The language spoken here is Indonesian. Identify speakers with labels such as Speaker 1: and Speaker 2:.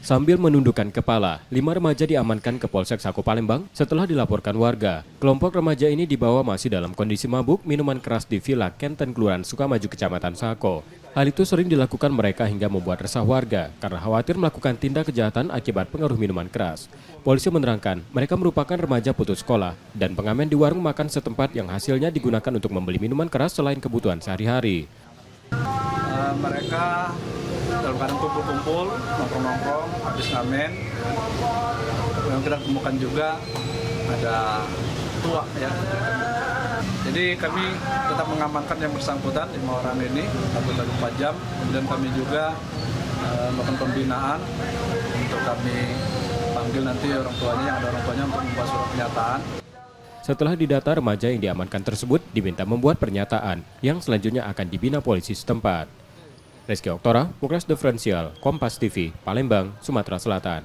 Speaker 1: Sambil menundukkan kepala, 5 remaja diamankan ke Polsek Sako Palembang setelah dilaporkan warga. Kelompok remaja ini dibawa masih dalam kondisi mabuk minuman keras di Villa Kenten, Kelurahan Sukamaju, Kecamatan Sako. Hal itu sering dilakukan mereka hingga membuat resah warga karena khawatir melakukan tindak kejahatan akibat pengaruh minuman keras. Polisi menerangkan mereka merupakan remaja putus sekolah dan pengamen di warung makan setempat yang hasilnya digunakan untuk membeli minuman keras selain kebutuhan sehari-hari.
Speaker 2: Mereka dalam keadaan kumpul-kumpul, nongkrong-nongkrong, habis ngamen. Yang kita temukan juga ada tua ya. Jadi kami tetap mengamankan yang bersangkutan 5 orang ini sampai 24 jam. Kemudian kami juga melakukan pembinaan untuk kami panggil nanti orang tuanya, yang ada orang tuanya untuk membuat surat pernyataan.
Speaker 1: Setelah didata, remaja yang diamankan tersebut diminta membuat pernyataan yang selanjutnya akan dibina polisi setempat. Rizky Oktora, Progres Diferensial, Kompas TV, Palembang, Sumatera Selatan.